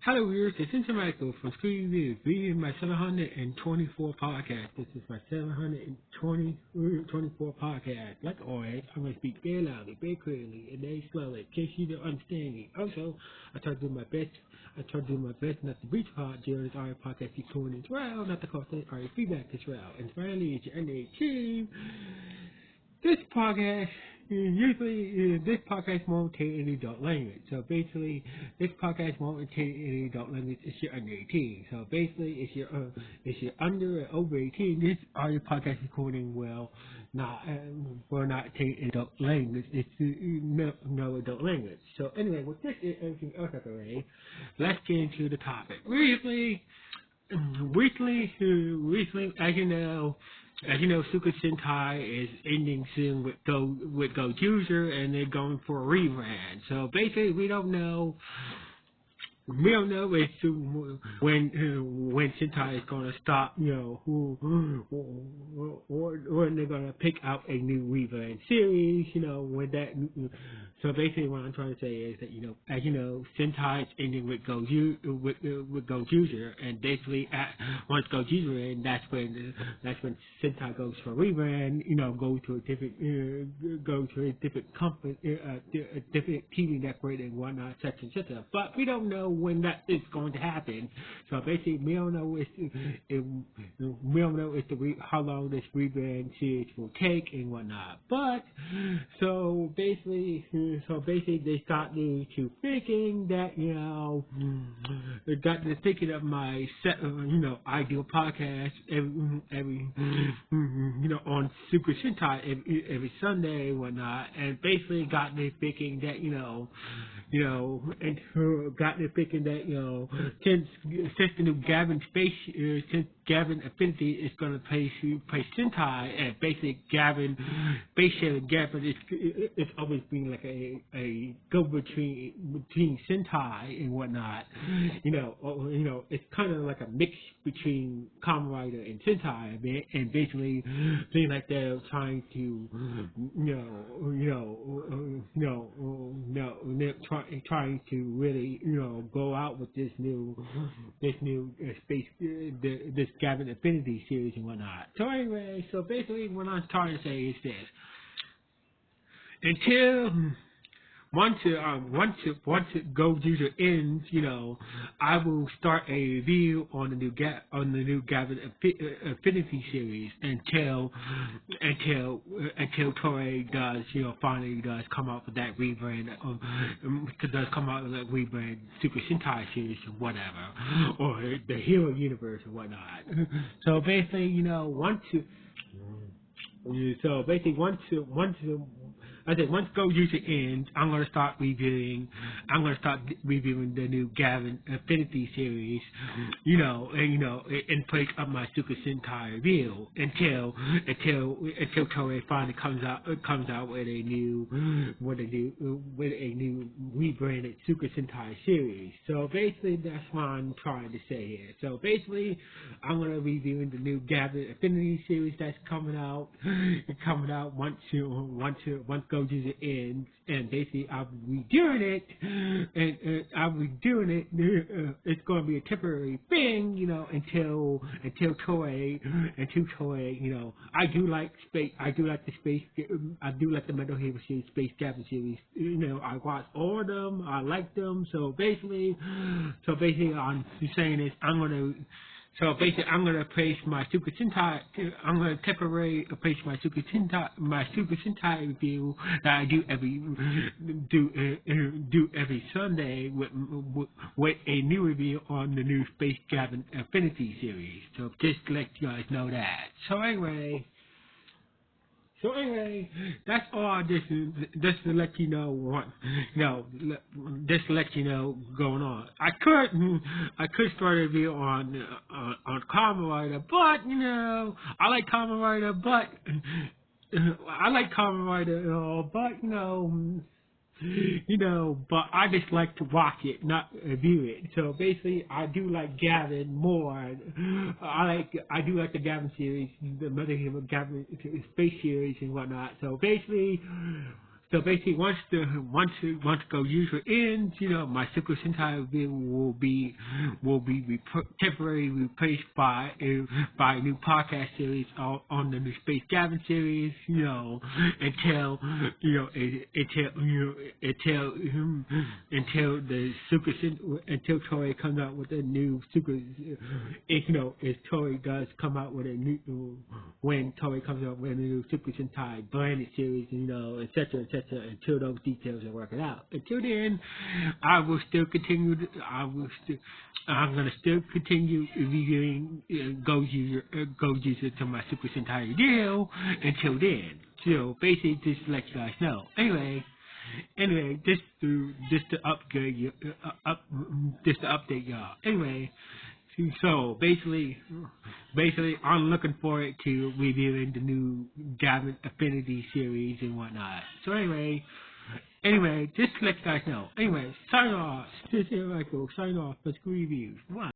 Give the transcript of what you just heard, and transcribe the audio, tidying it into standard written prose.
Hello, viewers. This is Michael from Screen Reviews, reading my 724 podcast. This is my 724 podcast. Like always, I'm going to speak very loudly, very clearly, and very slowly, in case you don't understand me. Also, I try to do my best. Not to breach hard during this audio podcast recording as well, not to cause any audio feedback as well. And finally, it's your NA team. This podcast, usually, this podcast won't contain any adult language. So basically, this podcast won't contain any adult language if you're under 18. So basically, if you're under or over 18, this audio podcast recording will not contain adult language. It's no adult language. So anyway, with this and everything else out of the way, let's get into the topic. Recently, as you know, Super Sentai is ending soon with Go User, and they're going for a rebrand. So basically, we don't know if when Sentai is going to stop, when they're going to pick out a new Rebrand series, so basically what I'm trying to say is that, as you know, Sentai is ending with Go User, and basically once Go User ends, that's when Sentai goes for a rebrand, go to a different company, a different TV network and whatnot, etc. But we don't know when that is going to happen. So basically, we don't know how long this rebrand series will take and whatnot. But so basically, they start me to thinking that they got to thinking of my ideal podcast every on Super Sentai every Sunday and whatnot, and basically got me thinking that since the new Gavan since Gavan Affinity is going to play Sentai, and basically Gavan it's always been like a go between Sentai and whatnot. It's kind of like a mix between Kamen Rider and Sentai a bit, and basically seems like they're trying to trying to really go out with this new space this Gavan Affinity series and whatnot. So anyway, so basically what I'm trying to say is this: until once it Go User ends, I will start a review on the new Gavan Affinity series until Toei does finally does come out with that rebrand Super Sentai series or whatever, or the Hero Universe or whatnot. So basically, once Go User ends, I'm gonna start reviewing the new Gavan Affinity series, in place of my Super Sentai review until Toei finally comes out with a new rebranded Super Sentai series. So basically, that's what I'm trying to say here. So basically, I'm gonna review the new Gavan Affinity series that's coming out once Go User ends, and basically I'll be doing it, it's going to be a temporary thing, until Toei, I do like the Metal Hero series, Space Gavan series, I watch all of them, I like them, so basically I'm saying this, I'm going to place my Super Sentai. I'm going to temporarily place my Super Sentai review that I do every Sunday with a new review on the new Space Gavan Affinity series. So just to let you guys know that. So anyway, that's all. Just to let you know going on. I could start a review on Kamen Rider, but I like Kamen Rider, and all, but but I just like to watch it, not review it. So basically, I do like Gavan more. I do like the Gavan series, the Mother Hero Gavan Space series and whatnot. So basically, So basically, once the user ends, my Super Sentai review will be temporarily replaced by a new podcast series on the new Space Gavan series. Until the until Toei comes out with a new Super. If Toei does come out with a new when Toei comes out with a new Super Sentai branded series, etc., etc., until those details are working out. Until then, I will still continue. I'm gonna still continue reviewing Go-User to my Super Sentai review until then. So basically, just to let you guys know. Anyway, just to upgrade you, just to update y'all. Anyway. So basically, I'm looking forward to reviewing the new Gavan Affinity series and whatnot. So anyway, just to let you guys know. Anyway, sign off. This is Michael. Sign off. Let's go reviews. One.